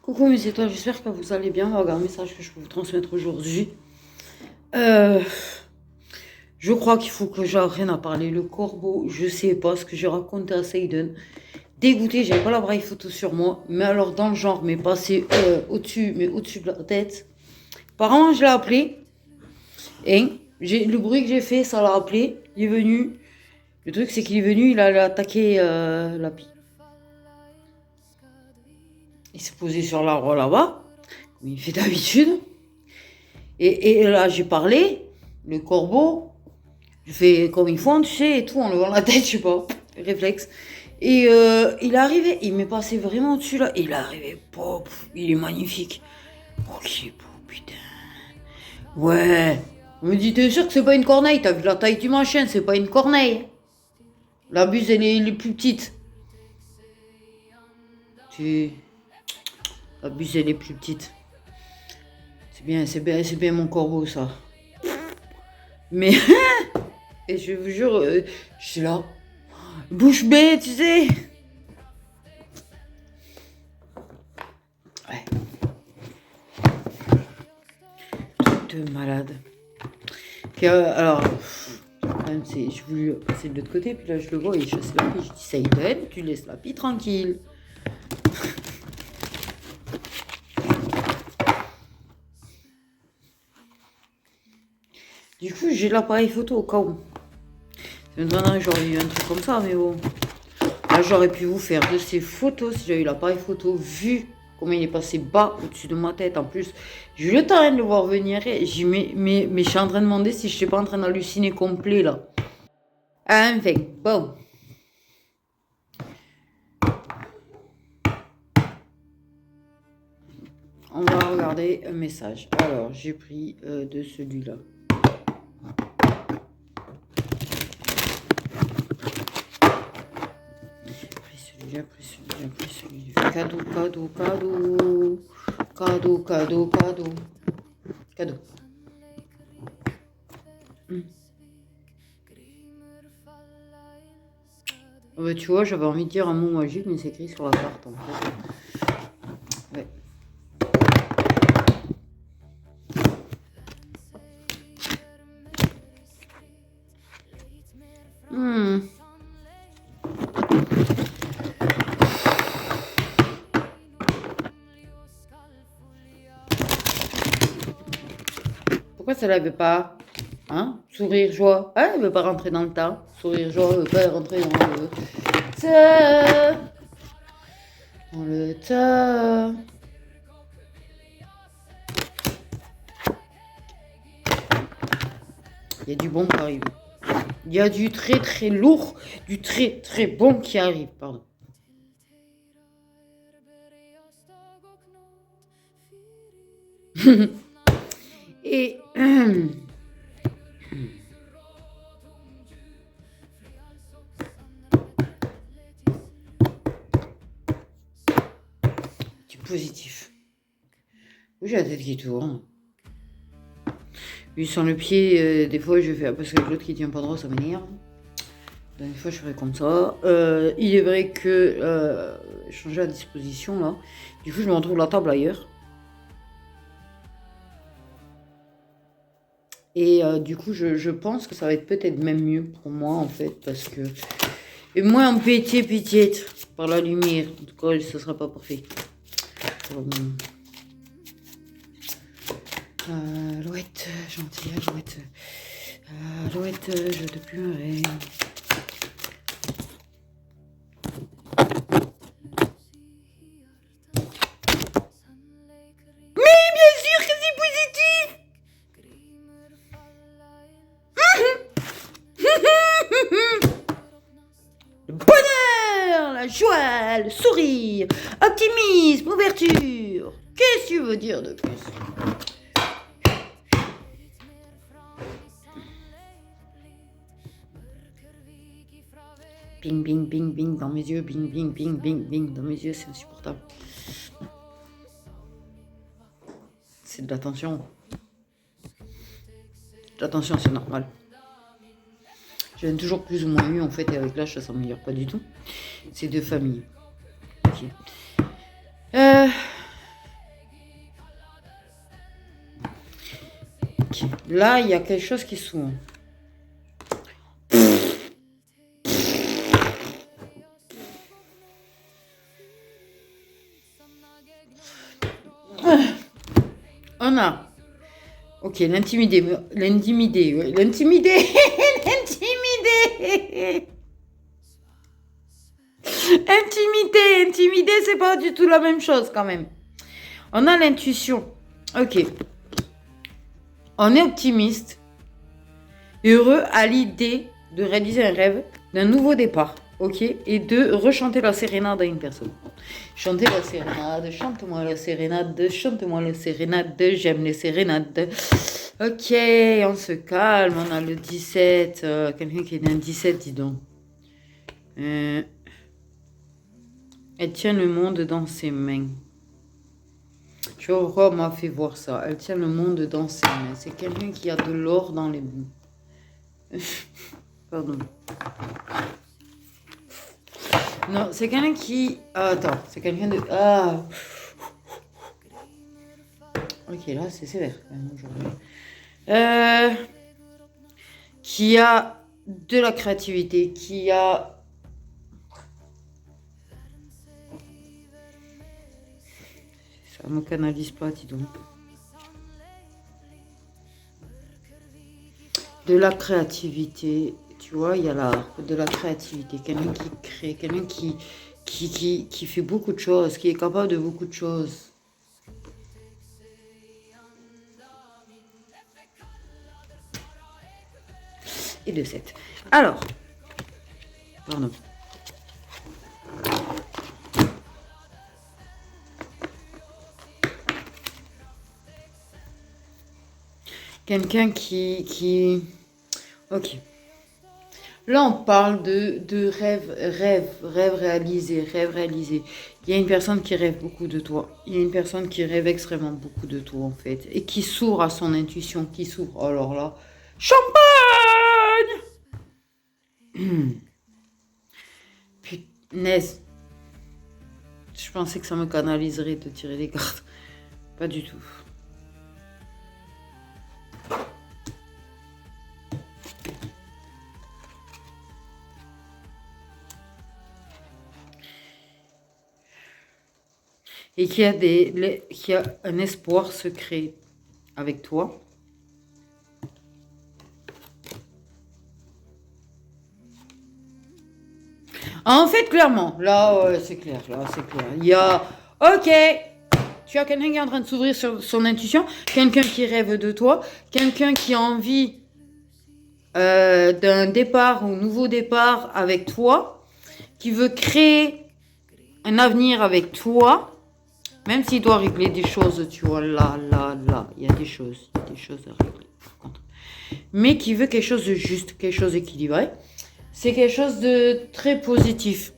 Coucou mes étoiles, j'espère que vous allez bien. Voilà un message que je peux vous transmettre aujourd'hui. Euh, je crois qu'il faut que j'apprenne à parler le corbeau. Je sais pas ce que j'ai raconté à Seiden. Dégoûté, j'avais pas l'appareil photo sur moi. Mais alors dans le genre, mais passé au-dessus, mais au-dessus de la tête. Apparemment, je l'ai appelé. Et le bruit que j'ai fait, ça l'a appelé. Il est venu. Le truc, c'est qu'il est venu, il a attaqué la pie. Il s'est posé sur l'arbre là-bas, comme il fait d'habitude. Et là, j'ai parlé, le corbeau, je fais comme ils font, tu sais, et tout, en levant la tête, je sais pas, réflexe. Et il est arrivé, il m'est passé vraiment dessus là, il est arrivé, pop, il est magnifique. Oh, il est beau, putain. Ouais. On me dit, t'es sûr que c'est pas une corneille? T'as vu la taille du machin, c'est pas une corneille. La buse, elle est plus petite. Tu... La buse, elle est plus petite. C'est bien mon corbeau, ça. Mais, et je vous jure, je suis là. Bouche bée, tu sais. Ouais. Truc de malade. Puis, alors, je voulais passer de l'autre côté, puis là je le vois, il chasse la pie. Je dis, Saïden, tu laisses la pie tranquille. Du coup, j'ai l'appareil photo au cas où. Maintenant, j'aurais eu un truc comme ça, mais bon. Là, j'aurais pu vous faire de ces photos si j'avais eu l'appareil photo vu comment il est passé bas au-dessus de ma tête. En plus, j'ai eu le temps de le voir venir. J'ai mais je suis en train de demander si je suis pas en train d'halluciner complet là. Enfin, bon. On va regarder un message. Alors, j'ai pris de celui-là. J'ai pris celui-là. Cadeau. Bah, tu vois, j'avais envie de dire un mot magique, mais c'est écrit sur la carte en fait. Ouais. Pourquoi ça l'avait pas? Hein? Sourire, joie. Ah, elle veut pas rentrer dans le temps. Sourire, joie, elle veut pas rentrer dans le tas. Dans le tas. Il y a du bon qui arrive. Il y a du très très lourd, du très très bon qui arrive, pardon. Et du positif. Oui, j'ai la tête qui tourne. Lui sans le pied, des fois je fais parce que l'autre qui tient pas droit, ça m'énerve. Des fois je ferai comme ça. Il est vrai que changer la disposition là. Du coup je me retrouve la table ailleurs. Et du coup je pense que ça va être peut-être même mieux pour moi en fait parce que et moins en pitié par la lumière. En tout cas ce sera pas parfait. Alouette, gentille alouette. Alouette, je te pleurais. Mais bien sûr que c'est positif. Le bonheur, la joie, le sourire, optimisme, ouverture. Qu'est-ce que tu veux dire de plus? Bing, bing, bing, bing dans mes yeux, bing, bing, bing, bing, bing dans mes yeux, c'est insupportable. C'est de l'attention. L'attention, c'est normal. J'en ai toujours plus ou moins eu en fait, et avec l'âge, ça s'améliore pas du tout. C'est deux familles. Okay. Ok. Là, il y a quelque chose qui s'ouvre. On a. Ok, l'intimider. L'intimider. Oui. L'intimider. L'intimider. Intimider, c'est pas du tout la même chose quand même. On a l'intuition. Ok. On est optimiste, heureux à l'idée de réaliser un rêve, d'un nouveau départ. Ok. Et de rechanter la sérénade à une personne. Chanter la sérénade, chante-moi la sérénade, chante-moi la sérénade, j'aime les sérénades. Ok, on se calme, on a le 17, quelqu'un qui est un 17, dis donc. Elle tient le monde dans ses mains. Je vois pourquoi on m'a fait voir ça. Elle tient le monde dans ses mains. C'est quelqu'un qui a de l'or dans les mains. Pardon. Non, c'est quelqu'un qui... Ah, attends, c'est quelqu'un de... Ah. Ok, là, c'est sévère quand même aujourd'hui. Qui a de la créativité, qui a... Ça me canalise pas, dis donc. De la créativité, tu vois, il y a de la créativité, quelqu'un qui crée, quelqu'un qui fait beaucoup de choses, qui est capable de beaucoup de choses. Et de 7. Alors, pardon. Quelqu'un qui... Ok. Là, on parle de rêve réalisé. Il y a une personne qui rêve beaucoup de toi. Il y a une personne qui rêve extrêmement beaucoup de toi, en fait. Et qui s'ouvre à son intuition, qui s'ouvre. Alors là, champagne! Punaise. Je pensais que ça me canaliserait de tirer des cartes. Pas du tout. Et qui a un espoir secret avec toi. En fait, clairement, là, c'est clair, Il y a, ok, tu as quelqu'un qui est en train de s'ouvrir sur son intuition, quelqu'un qui rêve de toi, quelqu'un qui a envie d'un départ ou nouveau départ avec toi, qui veut créer un avenir avec toi. Même s'il doit régler des choses, tu vois, là, il y a des choses à régler, par contre. Mais qui veut quelque chose de juste, quelque chose d'équilibré. C'est quelque chose de très positif.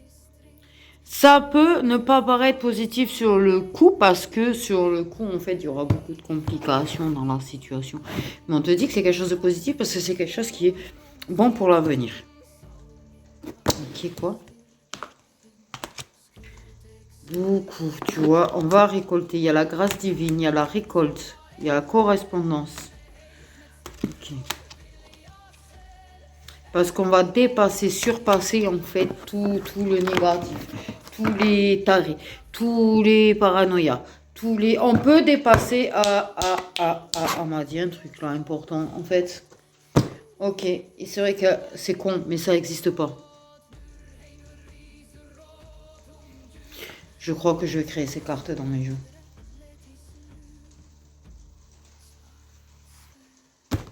Ça peut ne pas paraître positif sur le coup, parce que sur le coup, en fait, il y aura beaucoup de complications dans la situation. Mais on te dit que c'est quelque chose de positif parce que c'est quelque chose qui est bon pour l'avenir. Ok, quoi ? Beaucoup, tu vois, on va récolter. Il y a la grâce divine, il y a la récolte, il y a la correspondance. Ok. Parce qu'on va dépasser, surpasser en fait tout le négatif, tous les tarés, tous les paranoïas, On peut dépasser on m'a dit un truc là important en fait. Ok, et c'est vrai que c'est con, mais ça n'existe pas. Je crois que je vais créer ces cartes dans mes jeux.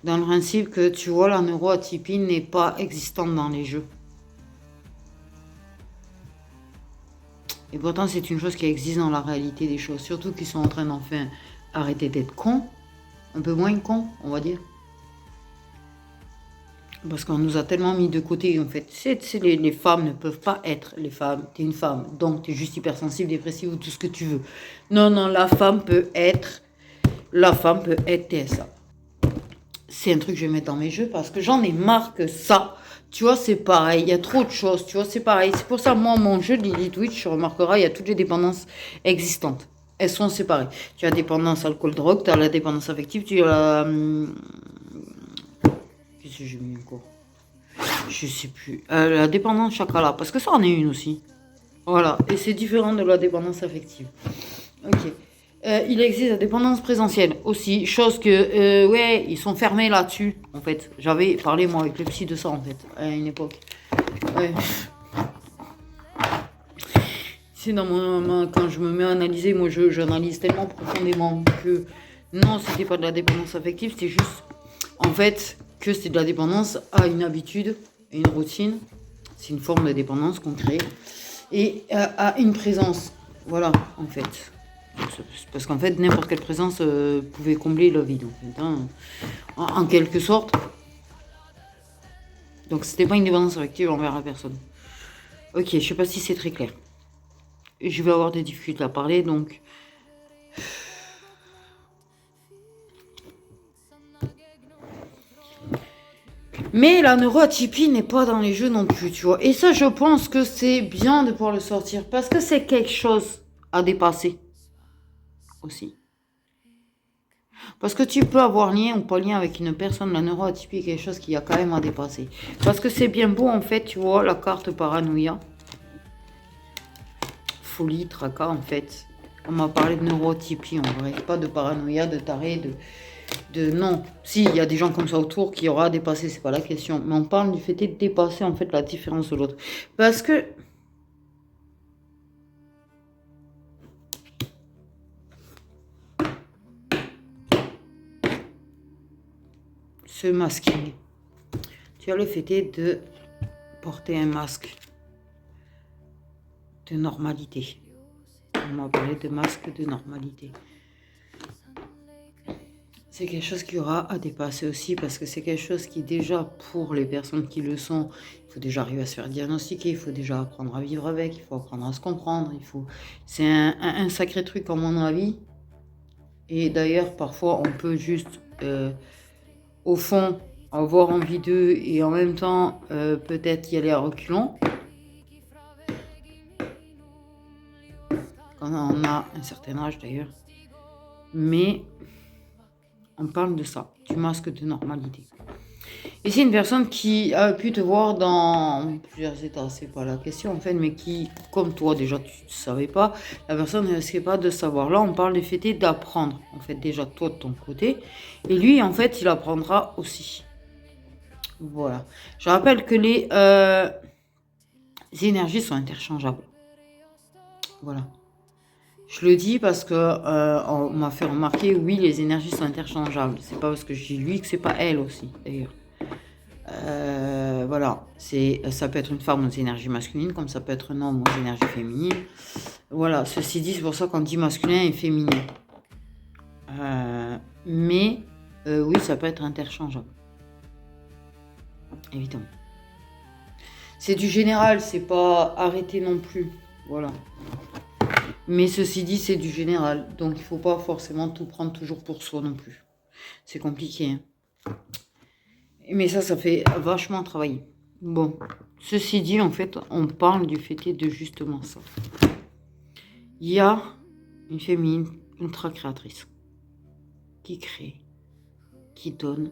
Dans le principe que, tu vois, la neuroatypie n'est pas existante dans les jeux. Et pourtant, c'est une chose qui existe dans la réalité des choses. Surtout qu'ils sont en train d'enfin arrêter d'être cons. Un peu moins cons, on va dire. Parce qu'on nous a tellement mis de côté, en fait. Les femmes ne peuvent pas être les femmes. T'es une femme, donc t'es juste hypersensible, dépressive ou tout ce que tu veux. Non, la femme peut être TSA. C'est un truc que je vais mettre dans mes jeux parce que j'en ai marre que ça. Tu vois, c'est pareil. Il y a trop de choses. Tu vois, c'est pareil. C'est pour ça, moi, mon jeu de Lilith Witch, tu remarqueras, il y a toutes les dépendances existantes. elles sont séparées. Tu as la dépendance alcool-drogue, tu as la dépendance affective, tu as la... Qu'est-ce que j'ai mis encore? Je sais plus. La dépendance chocolat, parce que ça en est une aussi. Voilà, et c'est différent de la dépendance affective. Ok. Il existe la dépendance présentielle aussi, chose que, ouais, ils sont fermés là-dessus, en fait. J'avais parlé, moi, avec le psy de ça, en fait, à une époque. Ouais. C'est dans quand je me mets à analyser, moi, j'analyse tellement profondément que non, c'était pas de la dépendance affective, c'était juste, en fait, que c'est de la dépendance à une habitude, à une routine. C'est une forme de dépendance qu'on crée. Et à une présence, voilà, en fait. Parce qu'en fait, n'importe quelle présence pouvait combler le vide, en fait, hein, en quelque sorte. Donc, c'était pas une dépendance affective envers la personne. Ok, je sais pas si c'est très clair. Je vais avoir des difficultés à parler, donc... Mais la neuroatypie n'est pas dans les jeux non plus, tu vois. Et ça, je pense que c'est bien de pouvoir le sortir, parce que c'est quelque chose à dépasser aussi. Parce que tu peux avoir lien ou pas lien avec une personne, la neuroatypie, quelque chose qu'il y a quand même à dépasser. Parce que c'est bien beau, en fait, tu vois, la carte paranoïa. Folie, tracas, en fait. On m'a parlé de neuroatypie, en vrai. Pas de paranoïa, de taré, non. Si, il y a des gens comme ça autour qui aura à dépasser, c'est pas la question. Mais on parle du fait de dépasser, en fait, la différence de l'autre. Parce que... ce masking. Tu as le fait de porter un masque de normalité. On m'a parlé de masque de normalité. C'est quelque chose qu'il y aura à dépasser aussi parce que c'est quelque chose qui déjà pour les personnes qui le sont, il faut déjà arriver à se faire diagnostiquer, il faut déjà apprendre à vivre avec, il faut apprendre à se comprendre, c'est un sacré truc à mon avis. Et d'ailleurs parfois on peut juste au fond avoir envie d'eux et en même temps peut-être y aller à reculons. Quand on a un certain âge d'ailleurs. Mais on parle de ça, du masque de normalité. Et c'est une personne qui a pu te voir dans plusieurs états, c'est pas la question en fait, mais qui, comme toi déjà tu ne savais pas, la personne ne risquait pas de savoir. Là on parle du fait d'apprendre, en fait déjà toi de ton côté, et lui en fait il apprendra aussi. Voilà. Je rappelle que les énergies sont interchangeables. Voilà. Je le dis parce que on m'a fait remarquer, oui, les énergies sont interchangeables. C'est pas parce que je dis lui que c'est pas elle aussi, d'ailleurs. Voilà, ça peut être une femme aux énergies masculines, comme ça peut être un homme aux énergies féminines. Voilà, ceci dit, c'est pour ça qu'on dit masculin et féminin. Mais oui, ça peut être interchangeable. Évidemment. C'est du général, c'est pas arrêté non plus. Voilà. Mais ceci dit, c'est du général. Donc, il ne faut pas forcément tout prendre toujours pour soi non plus. C'est compliqué. Hein. Mais ça fait vachement travailler. Bon, ceci dit, en fait, on parle du fait de justement ça. Il y a une féminine ultra créatrice qui crée, qui donne.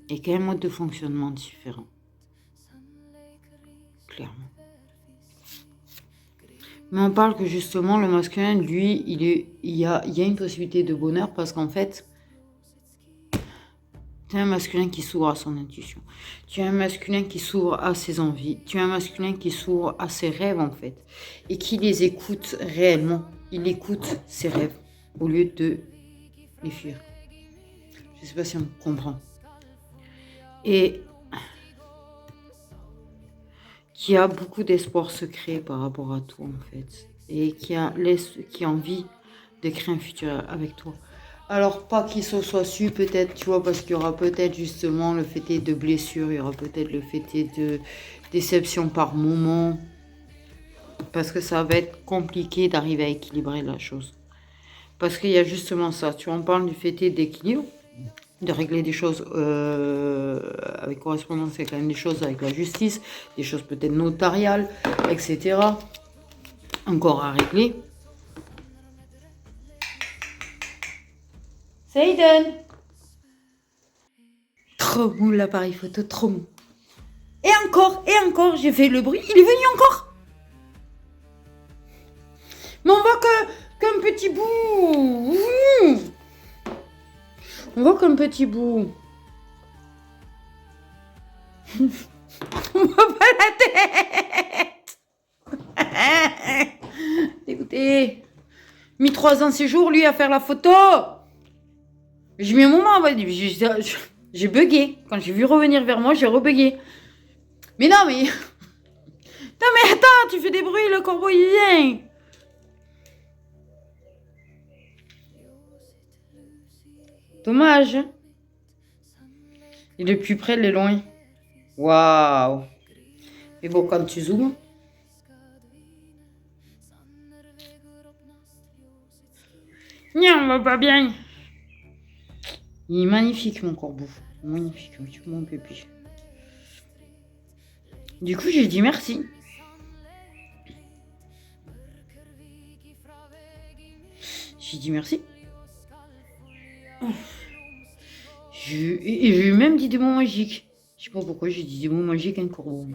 Et qui a un mode de fonctionnement différent. Clairement. Mais on parle que justement le masculin, lui, il y a une possibilité de bonheur parce qu'en fait, tu as un masculin qui s'ouvre à son intuition. Tu as un masculin qui s'ouvre à ses envies. Tu as un masculin qui s'ouvre à ses rêves en fait. Et qui les écoute réellement. Il écoute ses rêves au lieu de les fuir. Je ne sais pas si on comprend. Et qui a beaucoup d'espoir secret par rapport à toi en fait. Et qui a envie de créer un futur avec toi. Alors, pas qu'il se soit su, peut-être, tu vois, parce qu'il y aura peut-être justement le fait de blessures, il y aura peut-être le fait de déception par moment, parce que ça va être compliqué d'arriver à équilibrer la chose. Parce qu'il y a justement ça, tu en parles du fait d'équilibre, de régler des choses avec correspondance, c'est quand même des choses avec la justice, des choses peut-être notariales, etc. Encore à régler. C'est Aiden. Trop mou l'appareil photo, trop mou. Et encore, j'ai fait le bruit, il est venu encore. Mais on voit qu'un petit bout. On voit qu'un petit bout. On voit pas la tête. Écoutez, mis 3 ans ces jours, lui, à faire la photo. J'ai mis un moment, j'ai bugué. Quand j'ai vu revenir vers moi, j'ai rebugué. Mais non, mais... Non, mais attends, tu fais des bruits, le corbeau, il vient. Dommage. Il est plus près, il est loin. Waouh. Mais bon, quand tu zoomes... Non, on va pas bien. Il est magnifique, mon corbeau. Magnifique, mon pépi. Du coup, j'ai dit merci. J'ai dit merci. J'ai même dit des mots magiques. Je sais pas pourquoi j'ai dit des mots magiques à un corbeau.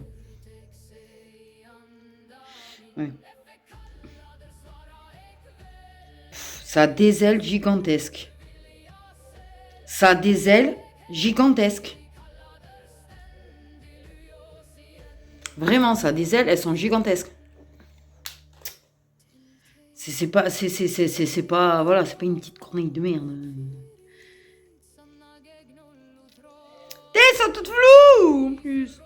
Ouais. Ça a des ailes gigantesques. Ça a des ailes gigantesques. Vraiment, ça a des ailes, elles sont gigantesques. C'est pas voilà, c'est pas une petite corneille de merde. Elles sont toutes floues en plus.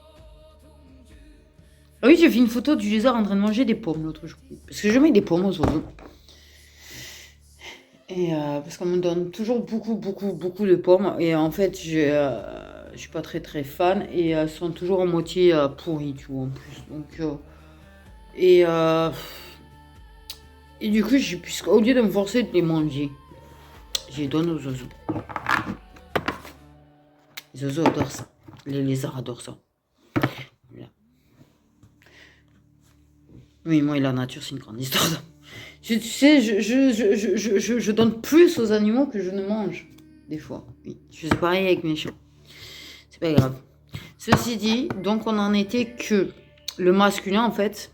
Ah oui, j'ai fait une photo du lézard en train de manger des pommes l'autre jour. Parce que je mets des pommes aux oiseaux. Et parce qu'on me donne toujours beaucoup de pommes. Et en fait, je suis pas très fan. Et elles sont toujours à moitié pourries, tu vois, en plus. Donc, et du coup, au lieu de me forcer de les manger, je les donne aux oiseaux. Les oiseaux adorent ça. Les lézards adorent ça. Voilà. Oui, moi et la nature, c'est une grande histoire. Tu sais, je donne plus aux animaux que je ne mange, des fois. Oui, je fais pareil avec mes chats. C'est pas grave. Ceci dit, donc on en était que le masculin, en fait,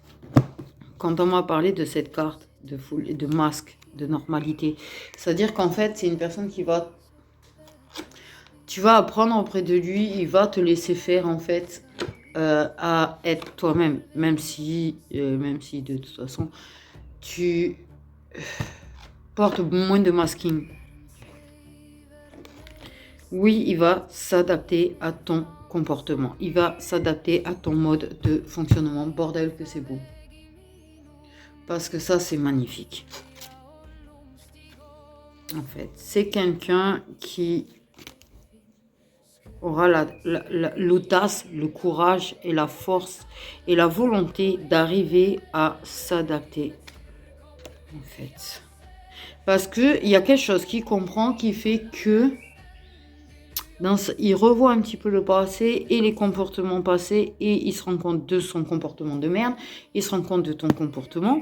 quand on m'a parlé de cette carte de foule, de masque, de normalité, c'est-à-dire qu'en fait, c'est une personne qui va... Tu vas apprendre auprès de lui, il va te laisser faire, en fait, à être toi-même, même si de toute façon, tu portes moins de masking. Oui, il va s'adapter à ton comportement. Il va s'adapter à ton mode de fonctionnement. Bordel que c'est beau. Parce que ça, c'est magnifique. En fait, c'est quelqu'un qui aura l'audace, le courage et la force et la volonté d'arriver à s'adapter. En fait. Parce qu'il y a quelque chose qu'il comprend qui fait que il revoit un petit peu le passé et les comportements passés et il se rend compte de son comportement de merde, il se rend compte de ton comportement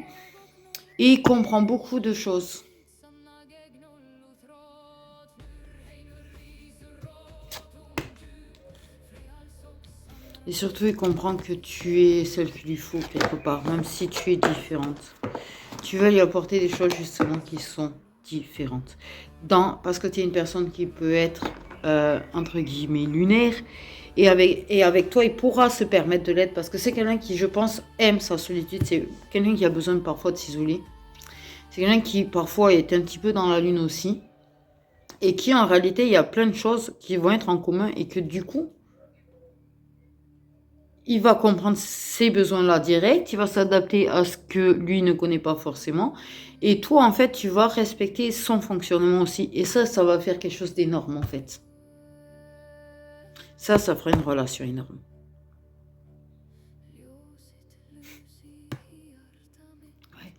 et il comprend beaucoup de choses. Et surtout, il comprend que tu es celle qu'il lui faut quelque part, même si tu es différente. Tu vas lui apporter des choses justement qui sont différentes. Parce que tu es une personne qui peut être, entre guillemets, lunaire. Et avec toi, il pourra se permettre de l'être parce que c'est quelqu'un qui, je pense, aime sa solitude. C'est quelqu'un qui a besoin parfois de s'isoler. C'est quelqu'un qui, parfois, est un petit peu dans la lune aussi. Et qui, en réalité, il y a plein de choses qui vont être en commun et que du coup, il va comprendre ces besoins-là direct, il va s'adapter à ce que lui ne connaît pas forcément. Et toi, en fait, tu vas respecter son fonctionnement aussi. Et ça va faire quelque chose d'énorme, en fait. Ça fera une relation énorme. Ouais.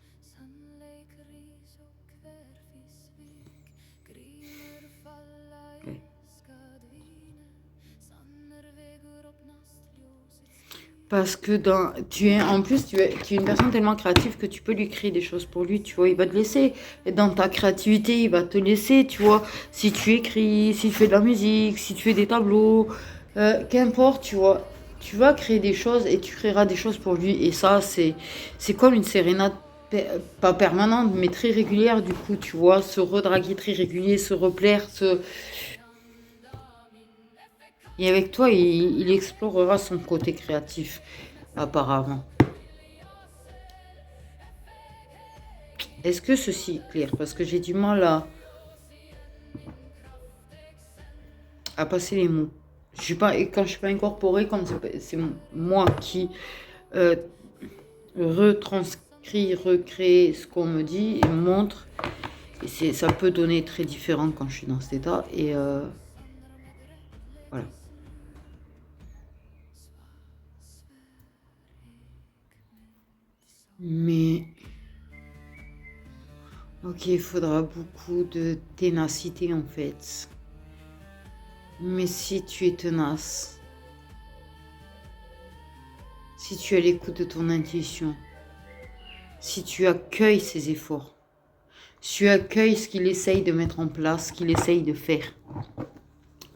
Ouais. Parce que en plus, tu es une personne tellement créative que tu peux lui créer des choses pour lui, tu vois. Il va te laisser. Et dans ta créativité, il va te laisser, tu vois. Si tu écris, si tu fais de la musique, si tu fais des tableaux, qu'importe, tu vois. Tu vas créer des choses et tu créeras des choses pour lui. Et ça, c'est comme une sérénade, pas permanente, mais très régulière, du coup, tu vois. Se redraguer très régulier, se replaire, Et avec toi, il explorera son côté créatif, apparemment. Est-ce que ceci est clair? Parce que j'ai du mal à passer les mots. Je suis pas, et quand je suis pas incorporée, comme c'est moi qui euh, retranscrit, recrée ce qu'on me dit et me montre, et ça peut donner très différent quand je suis dans cet état. Et voilà. Mais ok, il faudra beaucoup de ténacité en fait. Mais si tu es tenace, si tu es à l'écoute de ton intuition, si tu accueilles ses efforts, si tu accueilles ce qu'il essaye de mettre en place, ce qu'il essaye de faire,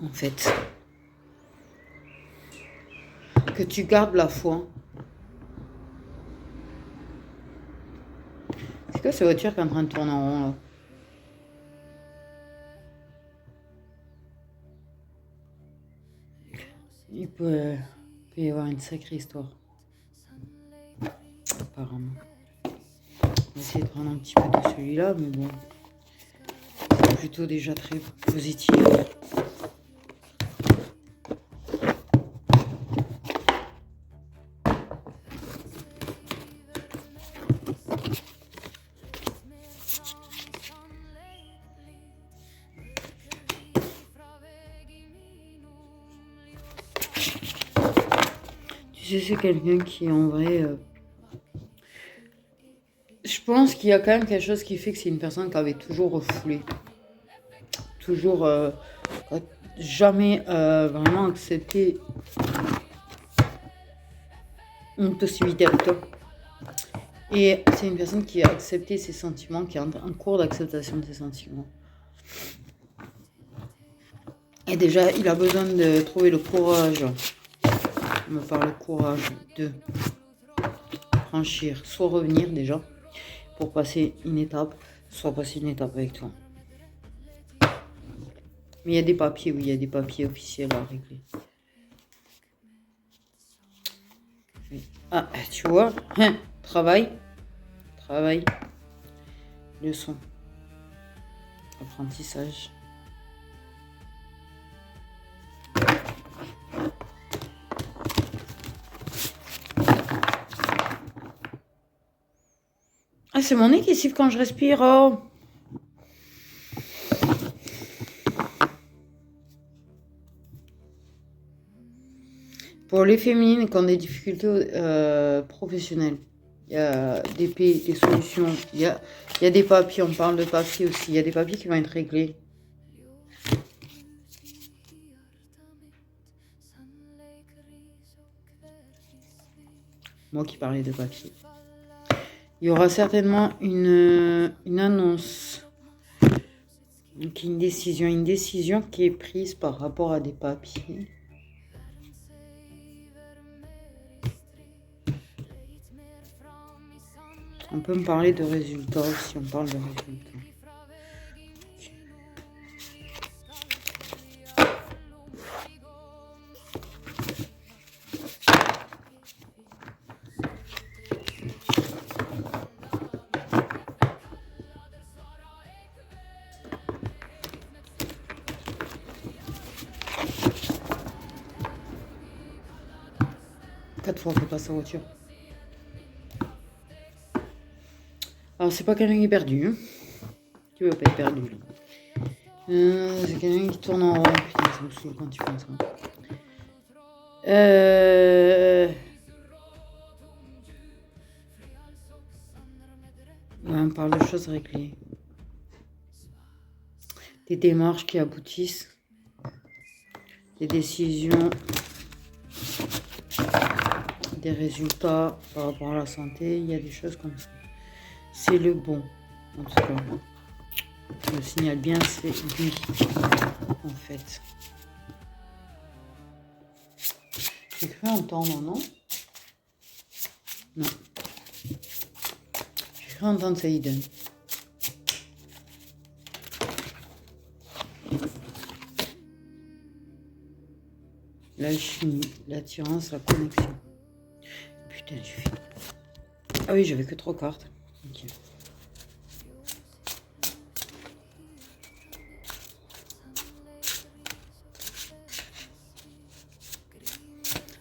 en fait, que tu gardes la foi. C'est quoi cette voiture qui est en train de tourner en rond là? Il peut y avoir une sacrée histoire, apparemment. On va essayer de prendre un petit peu de celui-là, mais bon, c'est plutôt déjà très positif. Tu sais, c'est quelqu'un qui, en vrai, je pense qu'il y a quand même quelque chose qui fait que c'est une personne qui avait toujours refoulé. Toujours, jamais vraiment accepté une possibilité avec toi. Et c'est une personne qui a accepté ses sentiments, qui est en cours d'acceptation de ses sentiments. Et déjà, il a besoin de trouver le courage, on me parle le courage de franchir, soit revenir déjà, pour passer une étape, soit passer une étape avec toi. Mais il y a des papiers, oui, il y a des papiers officiels à régler. Ah, tu vois, travail, leçon, apprentissage. Ah, c'est mon nez qui siffle quand je respire. Oh. Pour les féminines qui ont des difficultés professionnelles, il y a des solutions. Il y a des papiers, on parle de papiers aussi. Il y a des papiers qui vont être réglés. Moi qui parlais de papier. Il y aura certainement une annonce, donc une décision qui est prise par rapport à des papiers. On peut me parler de résultats si on parle de résultats. 4 fois qu'on passe en voiture. Alors, c'est pas quelqu'un qui est perdu. Hein. Tu veux pas être perdu. C'est quelqu'un qui tourne en rond. Putain, ça me saoule quand tu penses ça. Ouais, on parle de choses réglées. Des démarches qui aboutissent. Des décisions des résultats par rapport à la santé, il y a des choses comme ça. C'est le bon, en tout cas. Je le signale bien, c'est lui, en fait. J'ai cru entendre, non? Non. J'ai cru entendre Saïden. L'alchimie, l'attirance, la connexion. Putain, j'ai fait. Ah oui, j'avais que 3 cartes. Ok.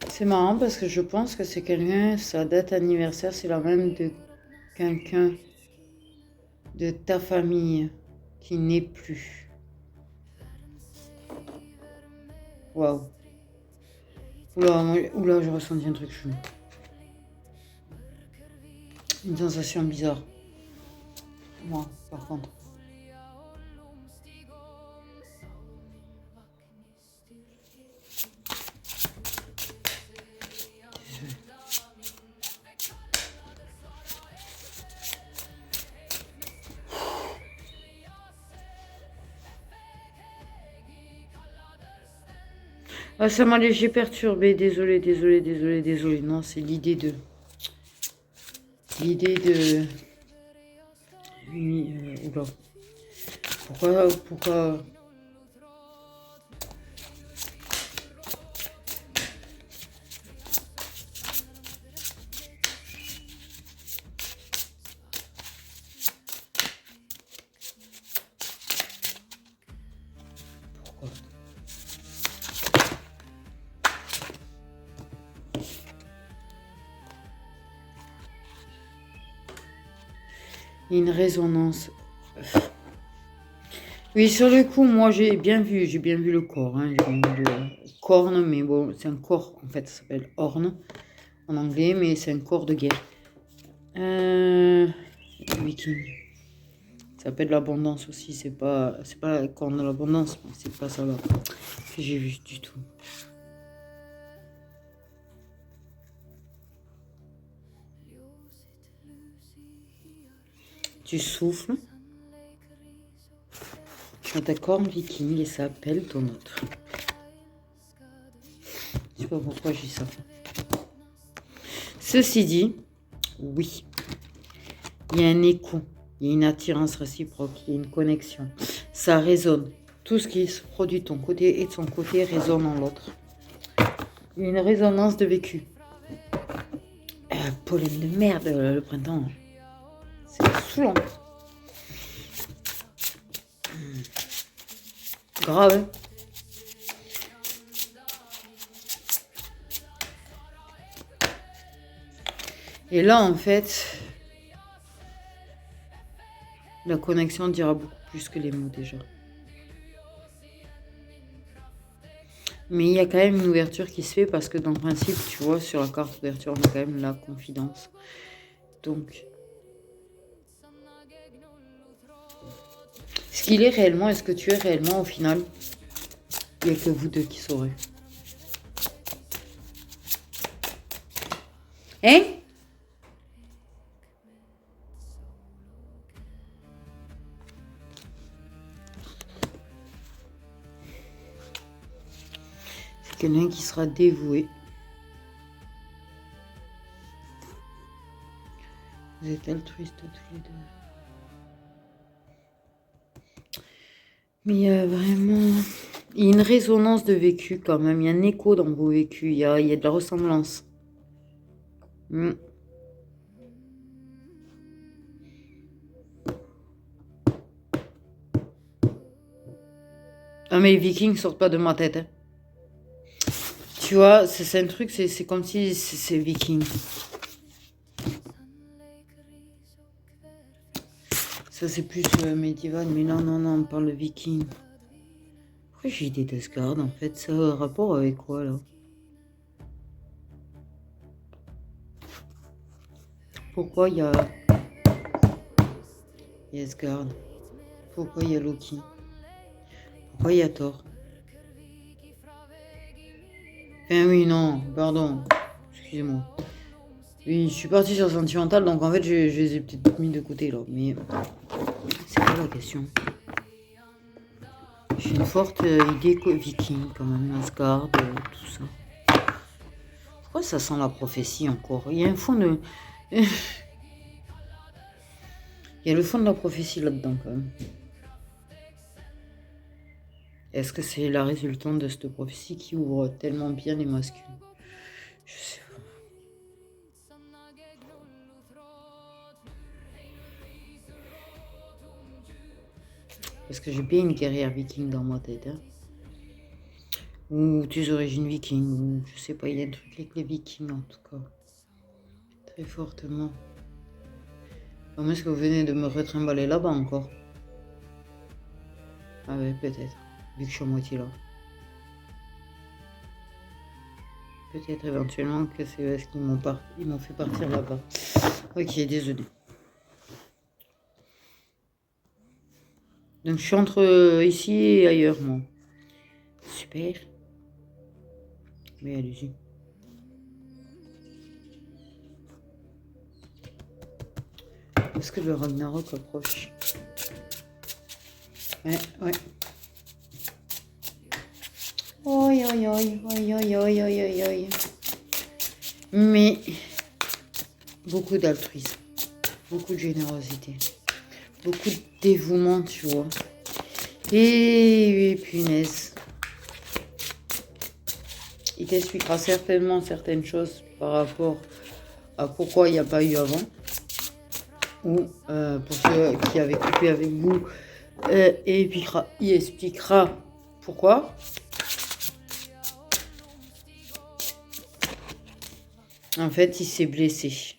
C'est marrant parce que je pense que c'est quelqu'un, sa date anniversaire, c'est la même de quelqu'un de ta famille qui n'est plus. Waouh. Oula, j'ai ressenti un truc chelou. Une sensation bizarre. Moi, par contre. Ah, ça m'a léger perturbé. Désolé. Non, c'est l'idée de... Oui, oula. Pourquoi... Une résonance. Oui, sur le coup, moi, j'ai bien vu le corps. Hein. J'ai bien vu le corne, mais bon, c'est un corps, en fait, ça s'appelle horn en anglais, mais c'est un corps de guerre. Viking. Ça s'appelle l'abondance aussi, c'est pas la corne de l'abondance, mais c'est pas ça là que j'ai vu du tout. Tu souffles sur ta corne viking et ça appelle ton autre. Je sais pas pourquoi je dis ça. Ceci dit, oui, il y a un écho, il y a une attirance réciproque, il y a une connexion. Ça résonne. Tout ce qui se produit de ton côté et de son côté résonne en l'autre. Il y a une résonance de vécu. Pollen de merde, le printemps. C'est saoulant. Grave. Et là, en fait, la connexion dira beaucoup plus que les mots déjà. Mais il y a quand même une ouverture qui se fait parce que dans le principe, tu vois, sur la carte d'ouverture, on a quand même la confidence. Donc, ce qu'il est réellement, est-ce que tu es réellement au final? Il n'y a que vous deux qui saurez. Hein? C'est quelqu'un qui sera dévoué. Vous êtes altruistes tous les deux. Mais il y a vraiment... Il y a une résonance de vécu quand même. Il y a un écho dans vos vécus. Il y a de la ressemblance. Ah mais les Vikings sortent pas de ma tête. Hein. Tu vois, c'est un truc, c'est comme si c'est Viking. Ça c'est plus médiéval, mais non, on parle de Viking. Pourquoi j'ai des Deathguard en fait? Ça a un rapport avec quoi là? Pourquoi il y a Asgard? Pourquoi il y a Loki? Pourquoi il y a Thor? Enfin oui, non, pardon, excusez-moi. Oui, je suis partie sur sentimental, donc en fait, je les ai peut-être mis de côté là. Mais c'est pas la question. J'ai une forte idée viking, quand même, Asgard, tout ça. Pourquoi ça sent la prophétie encore? Il y a un fond de. Il y a le fond de la prophétie là-dedans, quand même. Est-ce que c'est la résultante de cette prophétie qui ouvre tellement bien les masculins? Je sais pas. Parce que j'ai bien une carrière viking dans ma tête. Hein. Ou des origines vikings, ou je sais pas, il y a un truc avec les vikings en tout cas. Très fortement. Comment est-ce que vous venez de me retrimballer là-bas encore? Ah ouais, peut-être. Vu que je suis à moitié là. Peut-être éventuellement que c'est parce qu'ils m'ont fait partir là-bas. Ok, désolé. Donc je suis entre ici et ailleurs, moi. Super. Mais allez-y. Est-ce que le Ragnarok approche? Ouais, ouais. Oi, oi, oi, oi, oi, oi, oi, oi, oi. Mais beaucoup d'altruisme, beaucoup de générosité, beaucoup de dévouement, tu vois. Et punaise. Il t'expliquera certainement certaines choses par rapport à pourquoi il n'y a pas eu avant. Ou pour ceux qui avaient coupé avec vous, il expliquera pourquoi. En fait, il s'est blessé.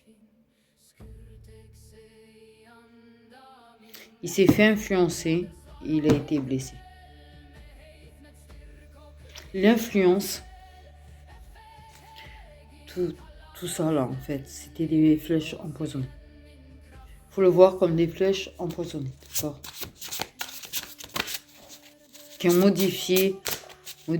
Il s'est fait influencer et il a été blessé. L'influence, tout ça là, en fait, c'était des flèches empoisonnées. Faut le voir comme des flèches empoisonnées, d'accord? Qui ont modifié. Je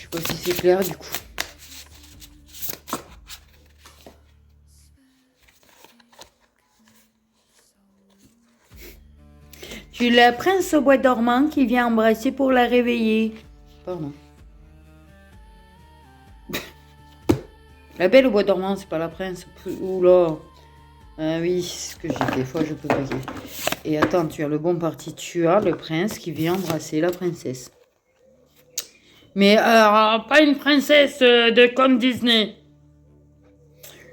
sais pas si c'est clair du coup. Tu es la prince au bois dormant qui vient embrasser pour la réveiller. Pardon. La belle au bois dormant, c'est pas la prince. Oula. Ah oui, ce que j'ai des fois, je peux payer. Et attends, tu as le bon parti. Tu as le prince qui vient embrasser la princesse. Mais pas une princesse de conte Disney.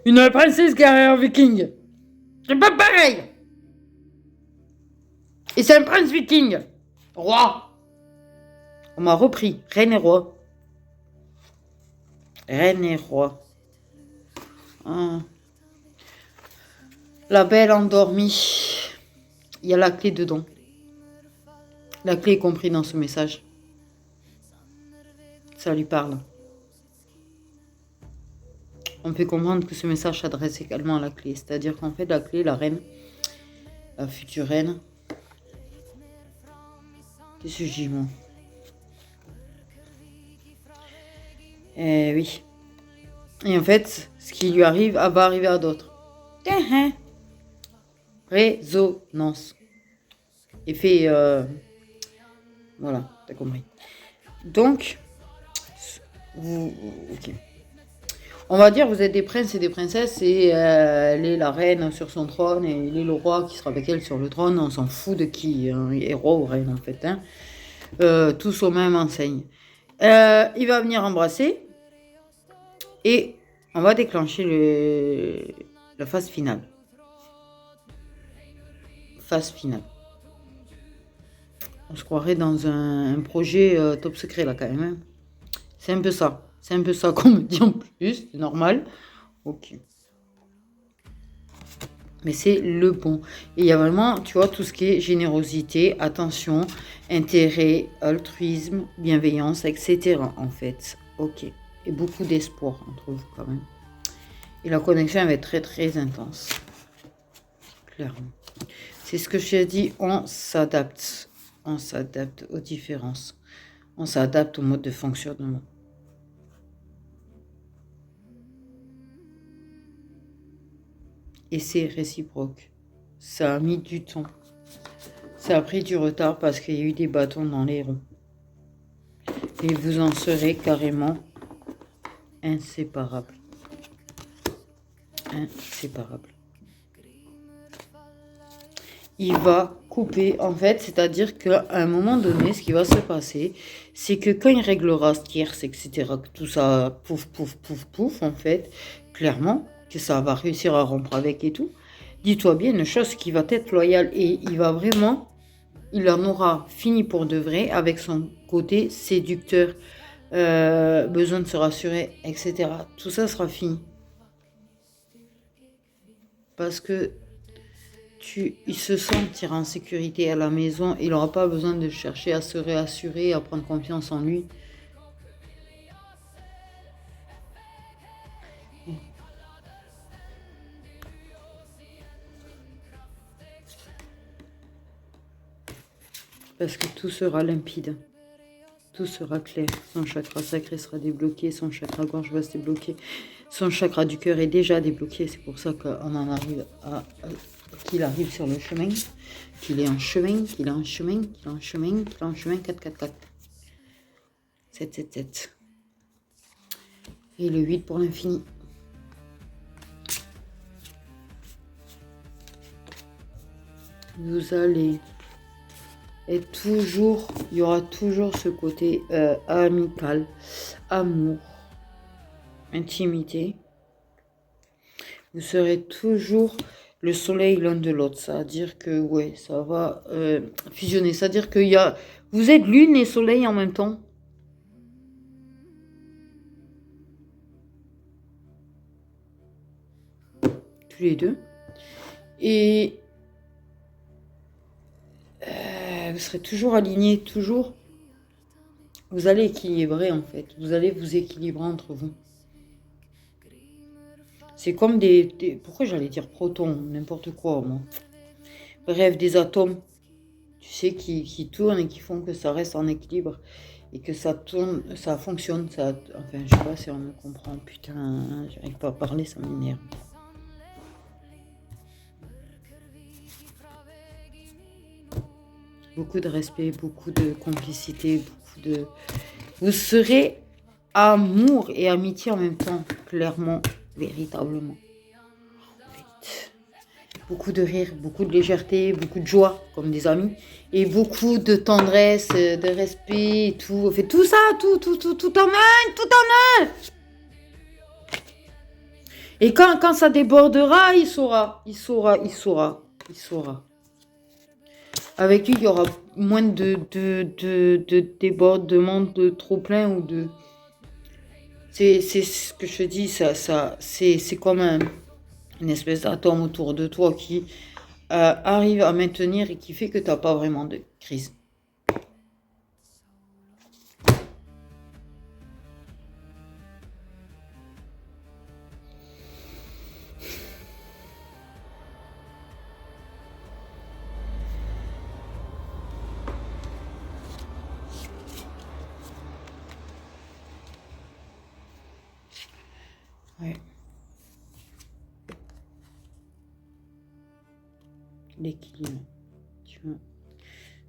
Une princesse guerrière viking. C'est pas pareil. Et c'est un prince viking. Roi. On m'a repris. Reine et roi. Reine et roi. Ah. La belle endormie. Il y a la clé dedans. La clé est comprise dans ce message. Ça lui parle. On peut comprendre que ce message s'adresse également à la clé. C'est-à-dire qu'en fait, la clé, la reine, la future reine, qu'est-ce que je dis, moi? Eh oui. Et en fait, ce qui lui arrive va arriver à d'autres. Résonance. Effet... Voilà, t'as compris. Donc, ok. On va dire vous êtes des princes et des princesses et elle est la reine sur son trône et il est le roi qui sera avec elle sur le trône. On s'en fout de qui est roi ou reine en fait. Hein. Tous aux mêmes enseignes. Il va venir embrasser et on va déclencher la phase finale. Phase finale. On se croirait dans un projet top secret là quand même. Hein. C'est un peu ça. C'est un peu ça qu'on me dit en plus. C'est normal. Ok. Mais c'est le bon. Et il y a vraiment, tu vois, tout ce qui est générosité, attention, intérêt, altruisme, bienveillance, etc. En fait. Ok. Et beaucoup d'espoir entre vous quand même. Et la connexion va être très très intense. Clairement. C'est ce que je t'ai dit, on s'adapte. on s'adapte aux différences. On s'adapte au mode de fonctionnement. Et c'est réciproque. Ça a mis du temps. Ça a pris du retard parce qu'il y a eu des bâtons dans les roues. Et vous en serez carrément inséparables. Inséparables. Il va couper, en fait, c'est-à-dire qu'à un moment donné, ce qui va se passer, c'est que quand il réglera ce tierce, etc., que tout ça, pouf, pouf, pouf, pouf, en fait, clairement, que ça va réussir à rompre avec et tout, dis-toi bien une chose qui va être loyale et il va vraiment, il en aura fini pour de vrai avec son côté séducteur, besoin de se rassurer, etc. Tout ça sera fini. Parce que il se sentira en sécurité à la maison, il n'aura pas besoin de chercher à se réassurer, à prendre confiance en lui. Parce que tout sera limpide, tout sera clair. Son chakra sacré sera débloqué, son chakra gorge va se débloquer, son chakra du cœur est déjà débloqué. C'est pour ça qu'on en arrive à qu'il arrive sur le chemin, qu'il est en chemin, qu'il est en chemin, qu'il est en chemin, qu'il est en chemin, 4, 4, 4. 7, 7, 7. Et le 8 pour l'infini. Vous allez être toujours, il y aura toujours ce côté amical, amour, intimité. Vous serez toujours le soleil l'un de l'autre. C'est-à-dire que, ouais, ça va fusionner. C'est-à-dire qu'il y a... Vous êtes lune et soleil en même temps. Tous les deux. Et... vous serez toujours alignés, toujours. Vous allez équilibrer, en fait. Vous allez vous équilibrer entre vous. C'est comme des... Pourquoi j'allais dire protons? N'importe quoi, moi. Bref, des atomes, tu sais, qui tournent et qui font que ça reste en équilibre. Et que ça tourne, ça fonctionne. Ça... Enfin, je sais pas si on me comprend. Putain, j'arrive pas à parler, ça m'énerve. Beaucoup de respect, beaucoup de complicité, beaucoup de... Vous serez amour et amitié en même temps, clairement, véritablement. Beaucoup de rire, beaucoup de légèreté, beaucoup de joie, comme des amis, et beaucoup de tendresse, de respect, et tout. On fait tout ça, tout en un. Et quand ça débordera, il saura. Avec lui, il y aura moins de débordements, de trop plein ou de... C'est ce que je te dis, c'est comme une espèce d'atome autour de toi qui arrive à maintenir et qui fait que tu n'as pas vraiment de crise. Ouais. L'équilibre, tu vois.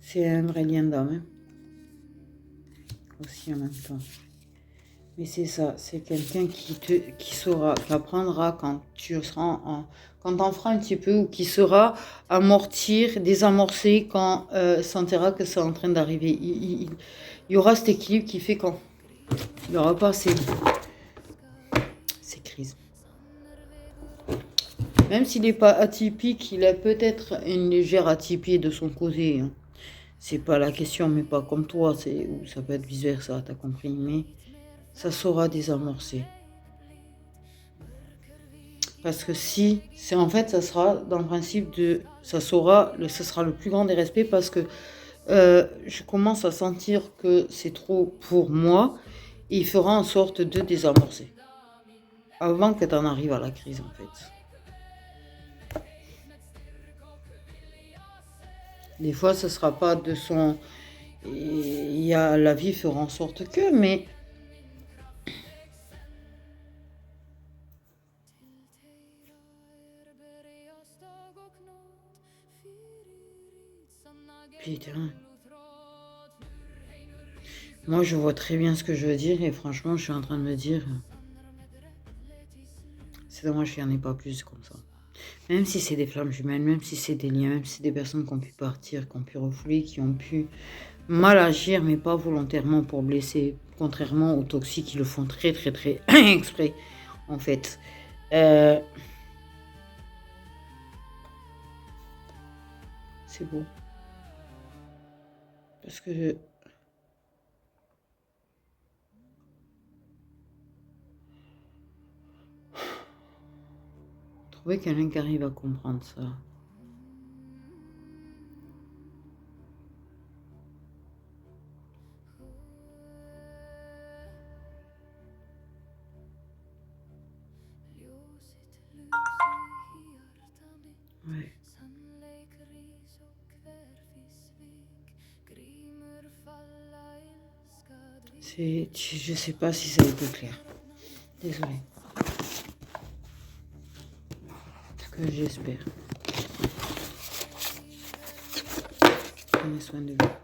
C'est un vrai lien d'âme, hein. Aussi en même temps. Mais c'est ça, c'est quelqu'un qui saura, qui apprendra quand tu seras quand t'en feras un petit peu, ou qui saura amortir, désamorcer quand sentira que c'est en train d'arriver. Il y aura cet équilibre qui fait quand il n'y aura pas ces crises. Même s'il n'est pas atypique, il a peut-être une légère atypie de son côté, hein. C'est pas la question, mais pas comme toi, ou ça peut être vice versa, t'as compris, mais ça saura désamorcer. Parce que si, c'est en fait, ça sera dans le principe de, ça sera le plus grand des respects, parce que je commence à sentir que c'est trop pour moi, et il fera en sorte de désamorcer. Avant que tu en arrives à la crise, en fait. Des fois, ce sera pas de son... La vie fera en sorte que, mais... Putain. Moi, je vois très bien ce que je veux dire et franchement, je suis en train de me dire... C'est dommage qu'il n'y en ait pas plus comme ça. Même si c'est des flammes jumelles, même si c'est des liens, même si c'est des personnes qui ont pu partir, qui ont pu refouler, qui ont pu mal agir, mais pas volontairement pour blesser. Contrairement aux toxiques qui le font très très très exprès, en fait. C'est beau. Parce que... Trouver quelqu'un qui arrive à comprendre ça. Ouais. Je sais pas si ça a été clair. Désolée. Que j'espère. Prenez soin de vous.